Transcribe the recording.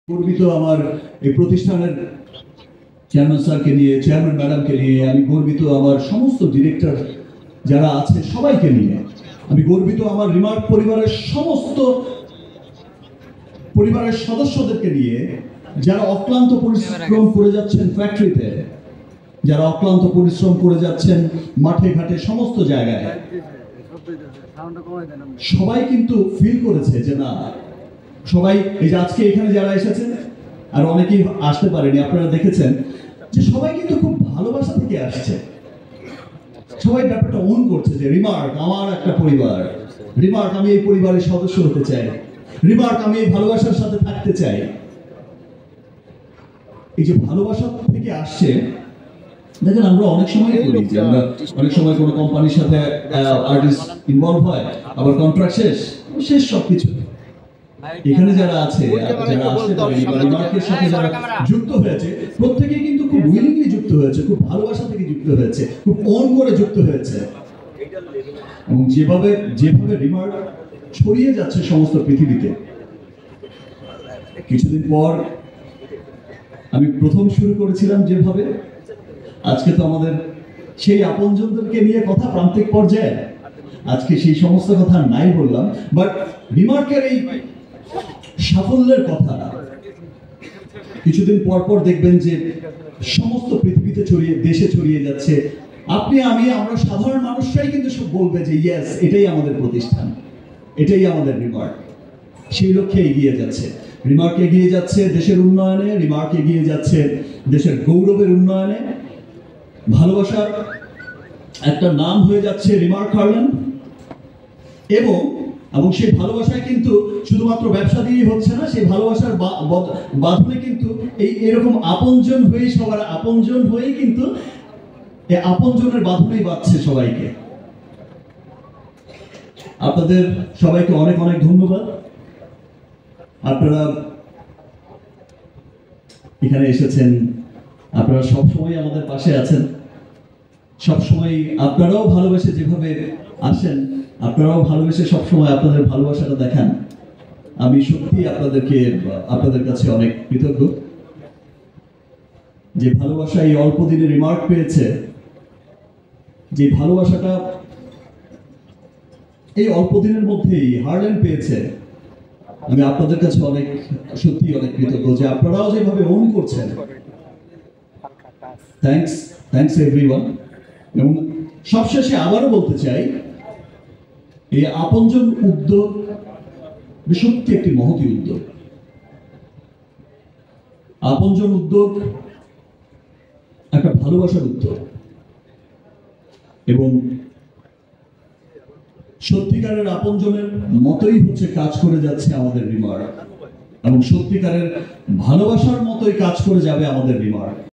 গর্বিত আমার এই প্রতিষ্ঠানের চেয়ারম্যান স্যারকে নিয়ে, চেয়ারম্যান ম্যাডামকে নিয়ে, আমি গর্বিত আমার সমস্ত ডিরেক্টর যারা আছে সবাইকে নিয়ে, আমি গর্বিত আমার রিমার্ক পরিবারের সমস্ত পরিবারের সদস্যদেরকে নিয়ে, যারা অক্লান্ত পরিশ্রম করে যাচ্ছেন ফ্যাক্টরিতে, যারা অক্লান্ত পরিশ্রম করে যাচ্ছেন মাঠে ঘাটে সমস্ত জায়গায়। সবাই কিন্তু ফিল করেছে যে না, সবাই এই যে আজকে এখানে যারা এসেছেন আর অনেকেই আসতে পারেনি, আপনারা দেখেছেন যে সবাই কিন্তু খুব ভালোবাসা থেকে আসছে। সবাই ব্যাপারটা ওন করছে যে রিমার্ক আমার একটা পরিবার, রিমার্ক আমি এই পরিবারের সদস্য হতে চাই, রিমার্ক আমি এই ভালোবাসার সাথে থাকতে চাই। এই যে ভালোবাসা থেকে আসছে, দেখেন আমরা অনেক সময় করি যে আমরা অনেক সময় কোনো কোম্পানির সাথে আর্টিস্ট ইনভলভ হয়, আবার কন্ট্রাক্ট শেষ সবকিছু। এখানে যারা আছে, যারা আসতে পারেনি বা রিমার্কের সাথে যারা যুক্ত হয়েছে, প্রত্যেকেই কিন্তু খুব উইলিংলি যুক্ত হয়েছে, খুব ভালোবাসা থেকে যুক্ত হয়েছে, খুব অন করে যুক্ত হয়েছে। এবং যেভাবে রিমার্ক ছড়িয়ে যাচ্ছে সমস্ত পৃথিবীতে, কিছুদিন পর আমি প্রথম শুরু করেছিলাম যেভাবে, আজকে তো আমাদের সেই আপনজনদেরকে নিয়ে কথা প্রান্তিক পর্যায়ে, আজকে সেই সমস্ত কথা নাই বললাম, বাট রিমার্কের এই সাফল্যের কথা কিছুদিন পর পর দেখবেন যে সমস্ত পৃথিবীতে দেশে ছড়িয়ে যাচ্ছে। আপনি আমি আমরা সাধারণ মানুষরাই কিন্তু সব বলবে যে ইয়েস, এটাই আমাদের প্রতিষ্ঠান, এটাই আমাদের রিমার্ক। সেই লক্ষ্যে এগিয়ে যাচ্ছে রিমার্ক, এগিয়ে যাচ্ছে দেশের উন্নয়নে, রিমার্ক এগিয়ে যাচ্ছে দেশের গৌরবের উন্নয়নে। ভালোবাসার একটা নাম হয়ে যাচ্ছে রিমার্ক হারল্যান্ড, এবং সেই ভালোবাসায় কিন্তু শুধুমাত্র ব্যবসা দিয়েই হচ্ছে না, সেই ভালোবাসার বাঁধনে কিন্তু এরকম আপনজন হয়ে, সবার আপনজন হয়ে কিন্তু এই আপনজনের বাঁধনেই বাঁধছে সবাইকে। আপনাদের সবাইকে অনেক অনেক ধন্যবাদ। আপনারা এখানে এসেছেন, আপনারা সবসময় আমাদের পাশে আছেন, সবসময় আপনারাও ভালোবেসে যেভাবে আসেন, আপনারাও ভালোবেসে সবসময় আপনাদের ভালোবাসাটা দেখান। আমি সত্যি আপনাদের কাছে অনেক কৃতজ্ঞ যে ভালোবাসা এই অল্প দিনে রিমার্ক পেয়েছে, যে ভালোবাসাটা এই অল্প দিনের মধ্যেই হারল্যান্ড পেয়েছে। আমি আপনাদের কাছে সত্যি অনেক কৃতজ্ঞ যে আপনারাও যেভাবে ওন করছেন। Thanks everyone. এবং সবশেষে আবারও বলতে চাই, এই আপনজন উদ্যোগ সত্যি একটি মহতী উদ্যোগ। আপনজন উদ্যোগ একটা ভালোবাসার উদ্যোগ, এবং সত্যিকারের আপনজনের মতোই হচ্ছে কাজ করে যাচ্ছে আমাদের রিমার্ক, এবং সত্যিকারের ভালোবাসার মতোই কাজ করে যাবে আমাদের রিমার্ক।